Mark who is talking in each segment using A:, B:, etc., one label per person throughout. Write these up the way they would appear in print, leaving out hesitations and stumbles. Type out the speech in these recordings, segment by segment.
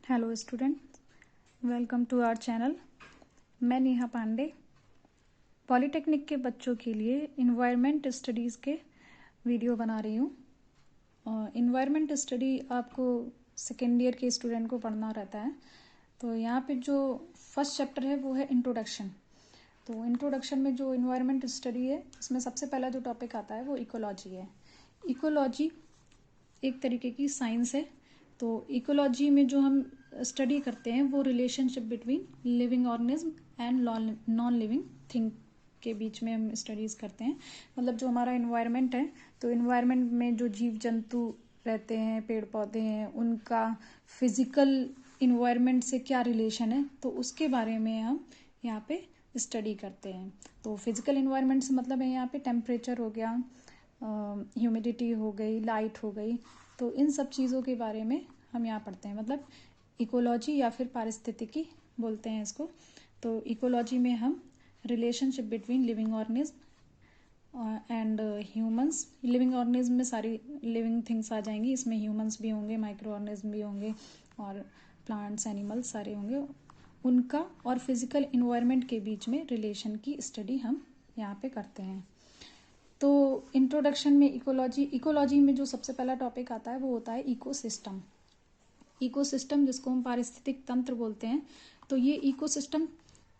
A: Hello student, welcome to our channel. मैं Neha Pandey polytechnic के बच्चों के लिए इन्वायरमेंट स्टडीज़ के वीडियो बना रही हूँ। इन्वायरमेंट स्टडी आपको सेकेंड ईयर के स्टूडेंट को पढ़ना रहता है। तो यहाँ पे जो फर्स्ट चैप्टर है वो है इंट्रोडक्शन। तो इंट्रोडक्शन में जो इन्वायरमेंट स्टडी है इसमें सबसे पहला जो टॉपिक आता है वो इकोलॉजी है। इकोलॉजी एक तरीके की साइंस है। तो इकोलॉजी में जो हम स्टडी करते हैं वो relationship between living organism and non living thing के बीच में हम स्टडीज़ करते हैं। मतलब जो हमारा इन्वायरमेंट है, तो इन्वायरमेंट में जो जीव जंतु रहते हैं, पेड़ पौधे हैं, उनका फिजिकल इन्वायरमेंट से क्या रिलेशन है, तो उसके बारे में हम यहाँ पे स्टडी करते हैं। तो फिजिकल इन्वायरमेंट से मतलब है यहाँ पे टेम्परेचर हो गया, ह्यूमिडिटी हो गई, लाइट हो गई, तो इन सब चीज़ों के बारे में हम यहाँ पढ़ते हैं। मतलब इकोलॉजी या फिर पारिस्थितिकी बोलते हैं इसको। तो इकोलॉजी में हम relationship between living organism and humans. Living organism में सारी लिविंग थिंग्स आ जाएंगी, इसमें ह्यूमंस भी होंगे, माइक्रो ऑर्गेनिज्म भी होंगे और प्लांट्स, एनिमल्स सारे होंगे। उनका और फिजिकल इन्वायरमेंट के बीच में रिलेशन की स्टडी हम यहाँ पे करते हैं। तो इंट्रोडक्शन में इकोलॉजी में जो सबसे पहला टॉपिक आता है वो होता है इकोसिस्टम। इकोसिस्टम जिसको हम पारिस्थितिक तंत्र बोलते हैं। तो ये इकोसिस्टम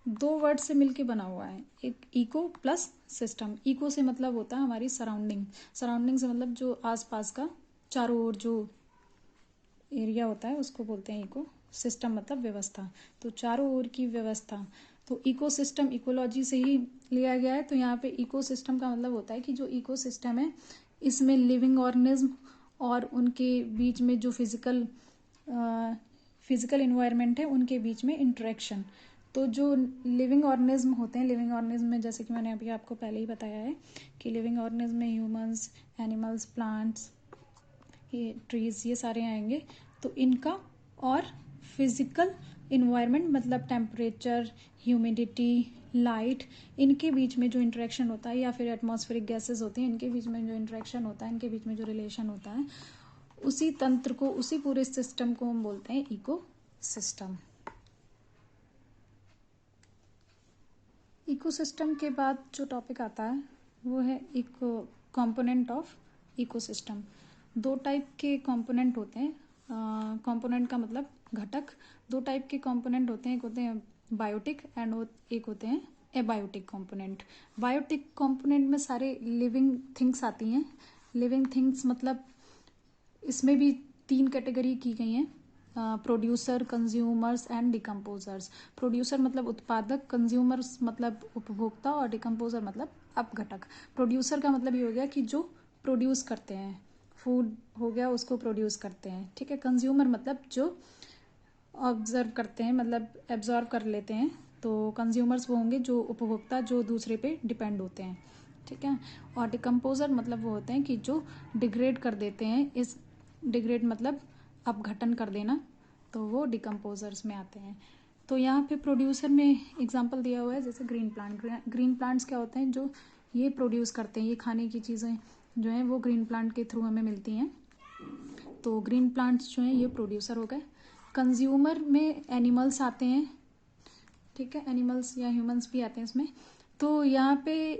A: दो वर्ड से मिलके बना हुआ है, एक इको प्लस सिस्टम। इको से मतलब होता है हमारी सराउंडिंग, सराउंडिंग से मतलब जो आसपास का चारों ओर जो एरिया होता है उसको बोलते हैं इको। सिस्टम मतलब व्यवस्था, तो चारों ओर की व्यवस्था। तो इकोसिस्टम इकोलॉजी से ही लिया गया है। तो यहाँ पे इकोसिस्टम का मतलब होता है कि जो इकोसिस्टम है इसमें लिविंग ऑर्गेनिज्म और उनके बीच में जो फिजिकल इन्वायरमेंट है उनके बीच में इंटरेक्शन। तो जो लिविंग ऑर्गेनिज्म होते हैं, लिविंग ऑर्गेनिज्म में जैसे कि मैंने अभी आपको पहले ही बताया है कि लिविंग ऑर्गेनिज्म में ह्यूमंस, एनिमल्स, प्लांट्स, ये ट्रीज, ये सारे आएंगे। तो इनका और फिजिकल इन्वायरमेंट मतलब टेम्परेचर, ह्यूमिडिटी, लाइट, इनके बीच में जो इंटरेक्शन होता है, या फिर एटमॉस्फेरिक गैसेस होती हैं, इनके बीच में जो इंटरेक्शन होता है, इनके बीच में जो रिलेशन होता है, उसी तंत्र को, उसी पूरे सिस्टम को हम बोलते हैं इको सिस्टम। इकोसिस्टम के बाद जो टॉपिक आता है वो है इको कंपोनेंट ऑफ इकोसिस्टम। दो टाइप के कंपोनेंट होते हैं। कंपोनेंट का मतलब घटक। दो टाइप के कंपोनेंट होते हैं, एक होते हैं बायोटिक एंड एक होते हैं एबायोटिक कंपोनेंट। बायोटिक कंपोनेंट में सारे लिविंग थिंग्स आती हैं। लिविंग थिंग्स मतलब इसमें भी तीन कैटेगरी की गई हैं, producer, consumers and decomposers. Producer मतलब उत्पादक, कंज्यूमर्स मतलब उपभोक्ता और डिकम्पोजर मतलब अपघटक। प्रोड्यूसर का मतलब ये हो गया कि जो प्रोड्यूस करते हैं, फूड हो गया उसको प्रोड्यूस करते हैं, ठीक है। कंज्यूमर मतलब जो ऑब्जर्व करते हैं, मतलब एब्जॉर्व कर लेते हैं। तो कंज्यूमर्स वो होंगे जो उपभोक्ता, जो दूसरे पे डिपेंड होते हैं, ठीक है। और डिकम्पोजर मतलब वो होते हैं कि जो डिग्रेड कर देते हैं। इस डिग्रेड मतलब अपघटन कर देना, तो वो डिकम्पोजर्स में आते हैं। तो यहाँ पे प्रोड्यूसर में एग्जांपल दिया हुआ है, जैसे ग्रीन प्लांट। ग्रीन प्लांट्स क्या होते हैं, जो ये प्रोड्यूस करते हैं, ये खाने की चीज़ें जो हैं वो ग्रीन प्लांट के थ्रू हमें मिलती हैं। तो ग्रीन प्लांट्स जो हैं ये प्रोड्यूसर हो गए। कंज्यूमर में एनिमल्स आते हैं, ठीक है, एनिमल्स या ह्यूमंस भी आते हैं इसमें। तो यहाँ पे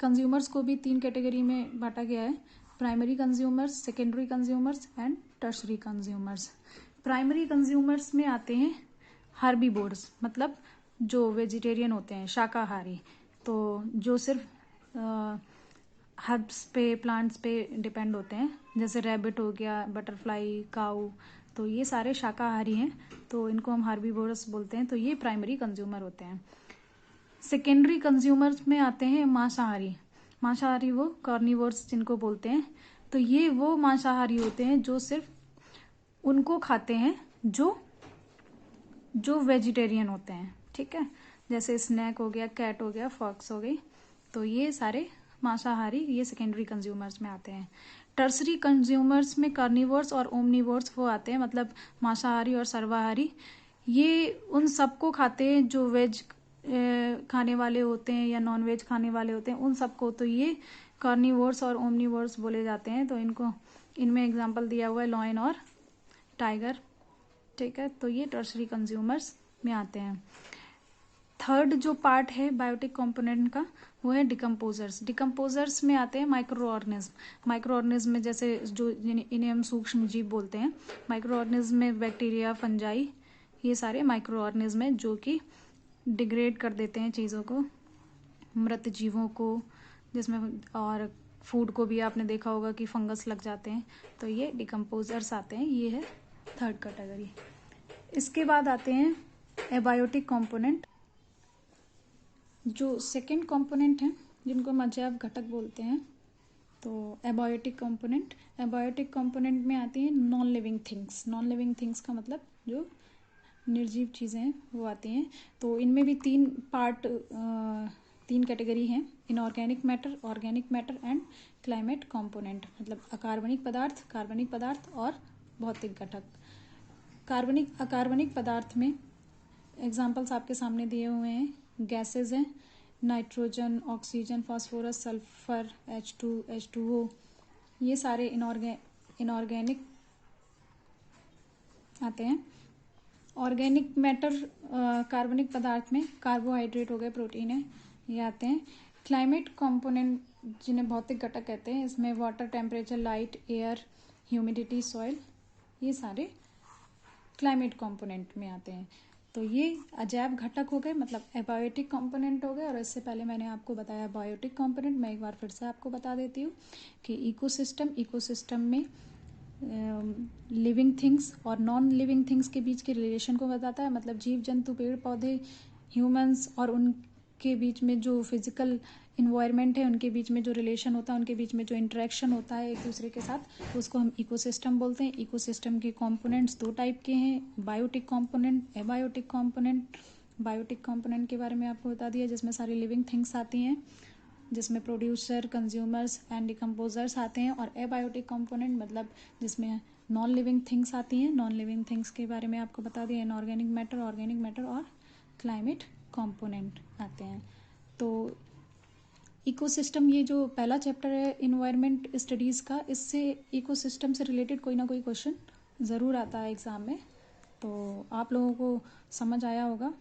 A: कंज्यूमर्स को भी तीन कैटेगरी में बांटा गया है, primary consumers, secondary consumers and tertiary consumers. Primary consumers में आते हैं हार्बीवोर्स, मतलब जो वेजिटेरियन होते हैं, शाकाहारी। तो जो सिर्फ हर्ब्स पे, प्लांट्स पे डिपेंड होते हैं, जैसे रैबिट हो गया, बटरफ्लाई, काऊ, तो ये सारे शाकाहारी हैं, तो इनको हम हार्बीवोरस बोलते हैं। तो ये प्राइमरी कंज्यूमर होते हैं। सेकेंडरी कंज्यूमर्स में आते हैं मांसाहारी। मांसाहारी वो कार्निवोर्स जिनको बोलते हैं। तो ये वो मांसाहारी होते हैं जो सिर्फ उनको खाते हैं जो वेजिटेरियन होते हैं, ठीक है। जैसे स्नैक हो गया, कैट हो गया, फॉक्स हो गई, तो ये सारे मांसाहारी, ये सेकेंडरी कंज्यूमर्स में आते हैं। टर्सरी कंज्यूमर्स में कार्निवोर्स और ओमनिवोर्स वो आते हैं, मतलब मांसाहारी और सर्वाहारी। ये उन सबको खाते हैं जो वेज खाने वाले होते हैं या नॉन वेज खाने वाले होते हैं, उन सबको। तो ये कार्निवोर्स और ओमनिवोर्स बोले जाते हैं। तो इनको, इनमें एग्जांपल दिया हुआ है लॉयन और टाइगर। ठीक है, तो ये टर्शरी कंज्यूमर्स में आते हैं। थर्ड जो पार्ट है बायोटिक कंपोनेंट का वो है डिकम्पोजर्स। डिकम्पोजर्स में आते हैं माइक्रो ऑर्गेनिज्म। माइक्रो ऑर्गेनिज्म में जैसे जो इन्हें हम सूक्ष्म जीव बोलते हैं। माइक्रो ऑर्गेनिज्म में बैक्टीरिया, फंजाई, ये सारे माइक्रो ऑर्गेनिज्म हैं जो कि डिग्रेड कर देते हैं चीज़ों को, मृत जीवों को, जिसमें और फूड को भी आपने देखा होगा कि फंगस लग जाते हैं, तो ये डिकम्पोजर्स आते हैं। ये है थर्ड कैटेगरी। इसके बाद आते हैं एबायोटिक कंपोनेंट। जो सेकेंड कंपोनेंट हैं जिनको हम अजैव घटक बोलते हैं, तो एबायोटिक कंपोनेंट में आती हैं non living things. Non living things का मतलब जो निर्जीव चीज़ें हैं वो आती हैं। तो इनमें भी तीन कैटेगरी हैं, inorganic matter, organic matter and climate component. मतलब कार्बनिक पदार्थ और भौतिक घटक। अकार्बनिक पदार्थ में एग्जाम्पल्स आपके सामने दिए हुए हैं। गैसेज हैं, nitrogen, oxygen, phosphorus, sulphur, H2O, ये सारे इनऑर्गेनिक आते हैं। ऑर्गेनिक मैटर कार्बनिक पदार्थ में कार्बोहाइड्रेट हो गए, प्रोटीन है, ये आते हैं। क्लाइमेट कंपोनेंट जिन्हें भौतिक घटक कहते हैं, इसमें water, temperature, light, air, humidity, soil, ये सारे क्लाइमेट कंपोनेंट में आते हैं। तो ये अजैव घटक हो गए, मतलब एबायोटिक कंपोनेंट हो गए। और इससे पहले मैंने आपको बताया बायोटिक कंपोनेंट। मैं एक बार फिर से आपको बता देती हूँ कि इकोसिस्टम में लिविंग थिंग्स और नॉन लिविंग थिंग्स के बीच के रिलेशन को बताता है। मतलब जीव जंतु, पेड़ पौधे, ह्यूमंस और उनके बीच में जो फिजिकल इन्वायरमेंट है, उनके बीच में जो रिलेशन होता है, उनके बीच में जो इंटरेक्शन होता है एक दूसरे के साथ, उसको हम इकोसिस्टम बोलते हैं। इकोसिस्टम के कंपोनेंट्स दो टाइप के हैं, biotic component, abiotic component. Biotic component के बारे में आपको बता दिया, जिसमें सारी लिविंग थिंग्स आती हैं, जिसमें प्रोड्यूसर, कंज्यूमर्स एंड डिकम्पोजर्स आते हैं। और एबायोटिक कंपोनेंट मतलब जिसमें नॉन लिविंग थिंग्स आती हैं। नॉन लिविंग थिंग्स के बारे में आपको बता दिया, इनऑर्गेनिक मैटर, ऑर्गेनिक मैटर और क्लाइमेट कंपोनेंट आते हैं। तो इकोसिस्टम, ये जो पहला चैप्टर है इन्वायरमेंट स्टडीज़ का, इससे इकोसिस्टम से रिलेटेड कोई ना कोई क्वेश्चन ज़रूर आता है एग्ज़ाम में। तो आप लोगों को समझ आया होगा,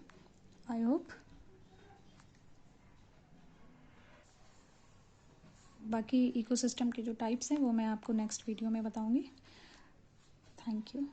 A: आई होप। बाकी इकोसिस्टम के जो टाइप्स हैं वो मैं आपको नेक्स्ट वीडियो में बताऊंगी। Thank you.